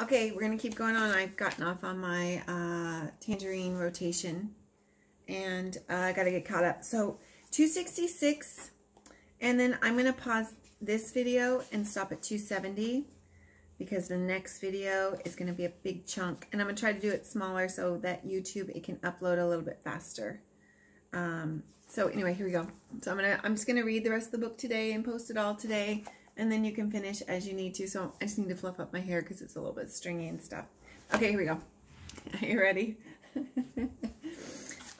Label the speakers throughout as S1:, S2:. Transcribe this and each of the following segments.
S1: Okay, we're going to keep going on. I've gotten off on my Tangerine rotation, and I got to get caught up. So 266, and then I'm going to pause this video and stop at 270 because the next video is going to be a big chunk, and I'm going to try to do it smaller so that YouTube, it can upload a little bit faster. So anyway, here we go. So I'm just going to read the rest of the book today and post it all today. And then you can finish as you need to. So I just need to fluff up my hair because it's a little bit stringy and stuff. Okay, here we go. Are you ready?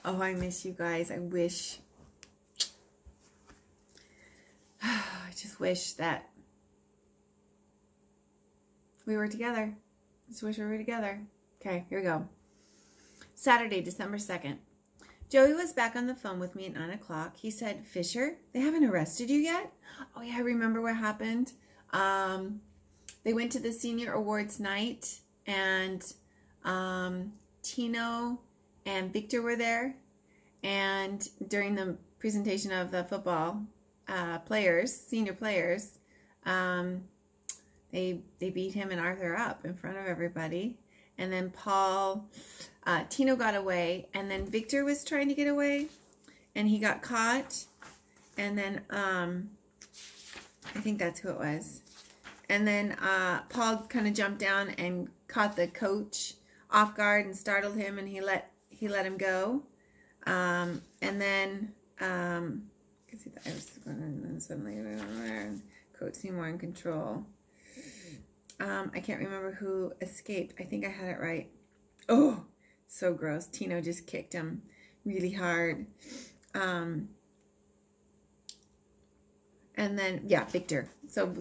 S1: Oh, I miss you guys. I wish. I just wish that we were together. Just wish we were together. Okay, here we go. Saturday, December 2nd. Joey was back on the phone with me at 9 o'clock. He said, Fisher, they haven't arrested you yet? Oh, yeah, I remember what happened. They went to the senior awards night, and Tino and Victor were there. And during the presentation of the football players, senior players, they beat him and Arthur up in front of everybody. And then Tino got away, and then Victor was trying to get away, and he got caught, and then, I think that's who it was. And then, Paul kind of jumped down and caught the coach off guard and startled him, and he let him go. And then, suddenly, coach seemed more in control. I can't remember who escaped. I think I had it right. Oh, so gross. Tino just kicked him really hard. And then, yeah, Victor. So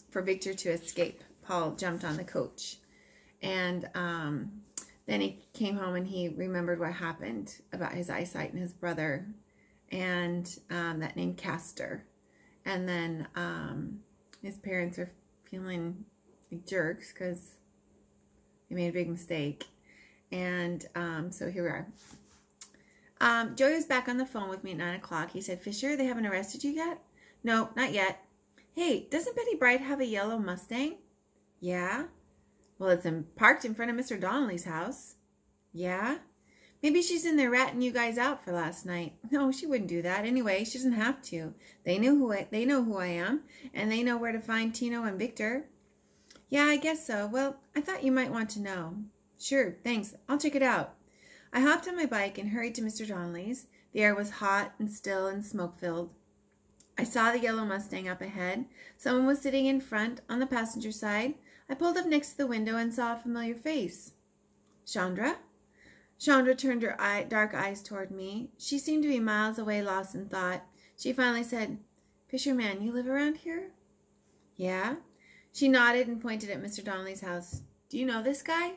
S1: for Victor to escape, Paul jumped on the coach. And then he came home and he remembered what happened about his eyesight and his brother and that named Castor. And then his parents are feeling like jerks because they made a big mistake. And so here we are. Joey was back on the phone with me at 9 o'clock. He said, Fisher, they haven't arrested you yet? No, not yet. Hey, doesn't Betty Bright have a yellow Mustang? Yeah. Well, it's parked in front of Mr. Donnelly's house. Yeah. Maybe she's in there ratting you guys out for last night. No, she wouldn't do that. Anyway, she doesn't have to. They know who I am, and they know where to find Tino and Victor. Yeah, I guess so. Well, I thought you might want to know. Sure, thanks. I'll check it out. I hopped on my bike and hurried to Mr. Donnelly's. The air was hot and still and smoke-filled. I saw the yellow Mustang up ahead. Someone was sitting in front on the passenger side. I pulled up next to the window and saw a familiar face. Chandra? Chandra turned her dark eyes toward me. She seemed to be miles away, lost in thought. She finally said, Fisherman, you live around here? Yeah. She nodded and pointed at Mr. Donnelly's house. Do you know this guy?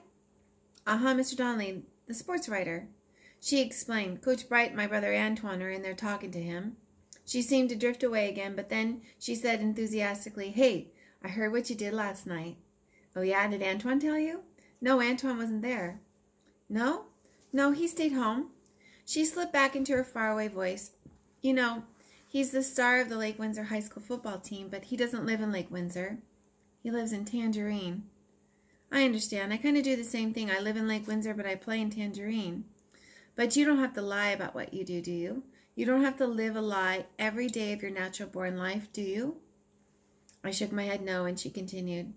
S1: Uh-huh, Mr. Donnelly, the sports writer. She explained. Coach Bright and my brother Antoine are in there talking to him. She seemed to drift away again, but then she said enthusiastically, Hey, I heard what you did last night. Oh, yeah? Did Antoine tell you? No, Antoine wasn't there. No? No, he stayed home. She slipped back into her faraway voice. You know, he's the star of the Lake Windsor High School football team, but he doesn't live in Lake Windsor. He lives in Tangerine. I understand. I kind of do the same thing. I live in Lake Windsor, but I play in Tangerine. But you don't have to lie about what you do you? You don't have to live a lie every day of your natural-born life, do you? I shook my head no, and she continued.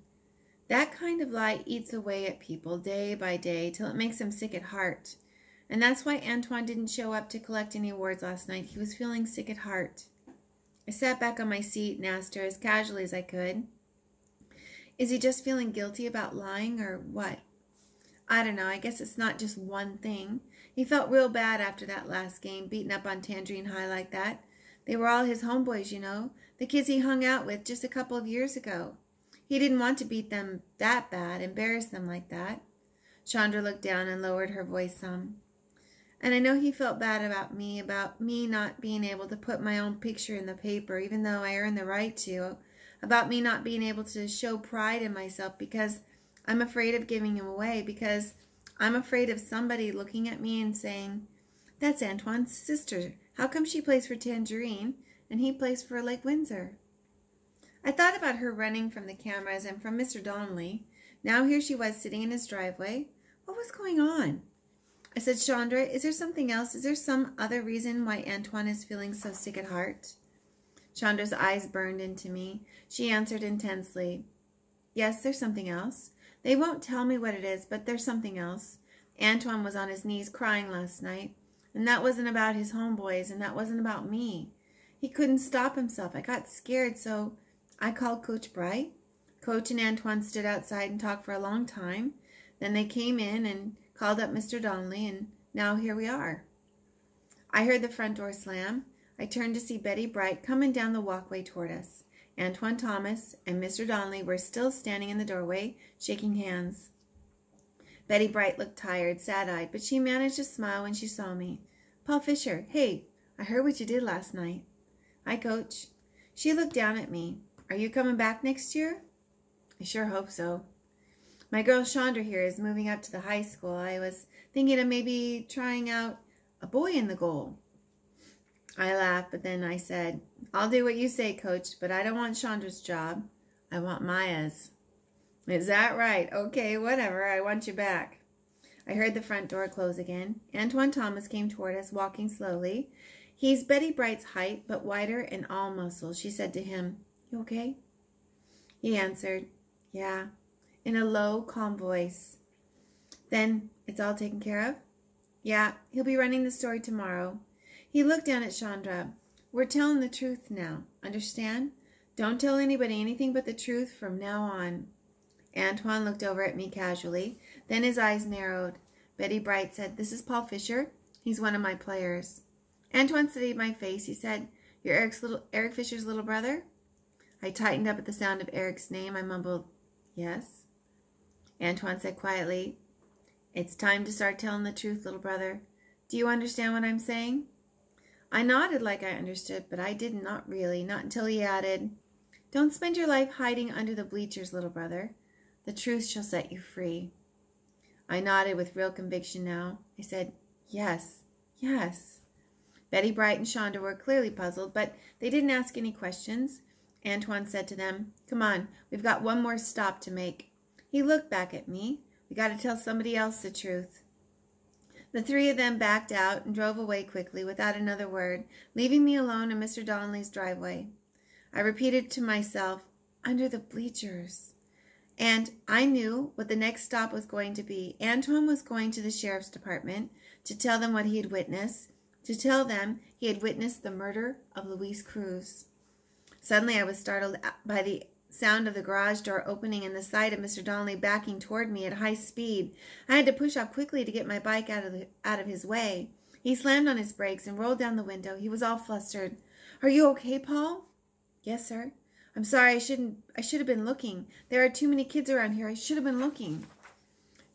S1: That kind of lie eats away at people day by day till it makes them sick at heart. And that's why Antoine didn't show up to collect any awards last night. He was feeling sick at heart. I sat back on my seat and asked her as casually as I could, Is he just feeling guilty about lying or what? I don't know. I guess it's not just one thing. He felt real bad after that last game, beaten up on Tangerine High like that. They were all his homeboys, you know, the kids he hung out with just a couple of years ago. He didn't want to beat them that bad, embarrass them like that. Chandra looked down and lowered her voice some. And I know he felt bad about me not being able to put my own picture in the paper, even though I earned the right to, about me not being able to show pride in myself because I'm afraid of giving him away, because I'm afraid of somebody looking at me and saying, That's Antoine's sister. How come she plays for Tangerine and he plays for Lake Windsor? I thought about her running from the cameras and from Mr. Donnelly, Now here she was sitting in his driveway. What was going on? I said, Chandra, is there something else? Is there some other reason why Antoine is feeling so sick at heart? Chandra's eyes burned into me. She answered intensely, yes, there's something else. They won't tell me what it is, but there's something else. Antoine was on his knees crying last night, and that wasn't about his homeboys, and that wasn't about me. He couldn't stop himself. I got scared, so I called Coach Bright. Coach and Antoine stood outside and talked for a long time. Then they came in and called up Mr. Donnelly, and now here we are. I heard the front door slam. I turned to see Betty Bright coming down the walkway toward us. Antoine Thomas and Mr. Donnelly were still standing in the doorway, shaking hands. Betty Bright looked tired, sad-eyed, but she managed to smile when she saw me. Paul Fisher, hey, I heard what you did last night. Hi, Coach. She looked down at me. Are you coming back next year? I sure hope so. My girl Chandra here is moving up to the high school. I was thinking of maybe trying out a boy in the goal. I laughed, but then I said, I'll do what you say, Coach, but I don't want Chandra's job. I want Maya's. Is that right? Okay, whatever. I want you back. I heard the front door close again. Antoine Thomas came toward us, walking slowly. He's Betty Bright's height, but wider and all muscle. She said to him, You okay? He answered, Yeah, in a low, calm voice. Then, it's all taken care of? Yeah, he'll be running the story tomorrow. He looked down at Chandra. We're telling the truth now. Understand? Don't tell anybody anything but the truth from now on. Antoine looked over at me casually. Then his eyes narrowed. Betty Bright said, This is Paul Fisher. He's one of my players. Antoine studied my face. He said, You're Eric Fisher's little brother? I tightened up at the sound of Eric's name. I mumbled, Yes. Antoine said quietly, It's time to start telling the truth, little brother. Do you understand what I'm saying? I nodded like I understood, but I did not really, not until he added, Don't spend your life hiding under the bleachers, little brother. The truth shall set you free. I nodded with real conviction now. I said, Yes, yes. Betty Bright and Chandra were clearly puzzled, but they didn't ask any questions. Antoine said to them, Come on, we've got one more stop to make. He looked back at me. We got to tell somebody else the truth. The three of them backed out and drove away quickly without another word, leaving me alone in Mr. Donnelly's driveway. I repeated to myself, Under the bleachers. And I knew what the next stop was going to be. Antoine was going to the sheriff's department to tell them what he had witnessed, to tell them he had witnessed the murder of Luis Cruz. Suddenly I was startled by the sound of the garage door opening and the sight of Mr. Donnelly backing toward me at high speed. I had to push off quickly to get my bike out of his way. He slammed on his brakes and rolled down the window. He was all flustered. Are you okay, Paul? Yes, sir. I'm sorry, I should have been looking. There are too many kids around here. I should have been looking.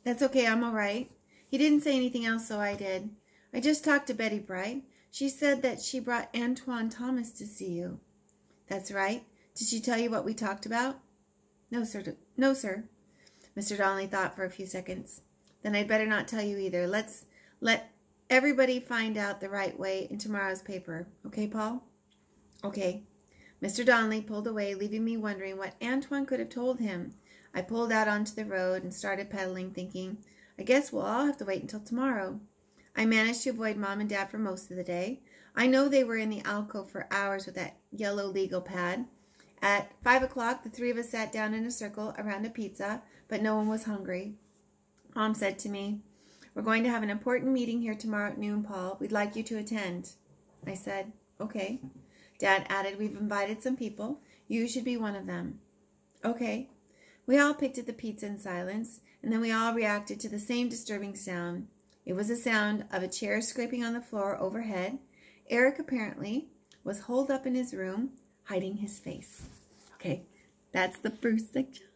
S1: That's okay, I'm all right. He didn't say anything else, so I did. I just talked to Betty Bright. She said that she brought Antoine Thomas to see you. That's right. Did she tell you what we talked about? No, sir. No, sir. Mr. Donnelly thought for a few seconds. Then I'd better not tell you either. Let's let everybody find out the right way in tomorrow's paper. Okay, Paul? Okay. Mr. Donnelly pulled away, leaving me wondering what Antoine could have told him. I pulled out onto the road and started pedaling, thinking, I guess we'll all have to wait until tomorrow. I managed to avoid Mom and Dad for most of the day. I know they were in the alcove for hours with that yellow legal pad. At 5 o'clock, the three of us sat down in a circle around a pizza, but no one was hungry. Mom said to me, We're going to have an important meeting here tomorrow at noon, Paul. We'd like you to attend. I said, Okay. Dad added, We've invited some people. You should be one of them. Okay. We all picked at the pizza in silence, and then we all reacted to the same disturbing sound. It was the sound of a chair scraping on the floor overhead. Eric, apparently, was holed up in his room, hiding his face. Okay, that's the first section.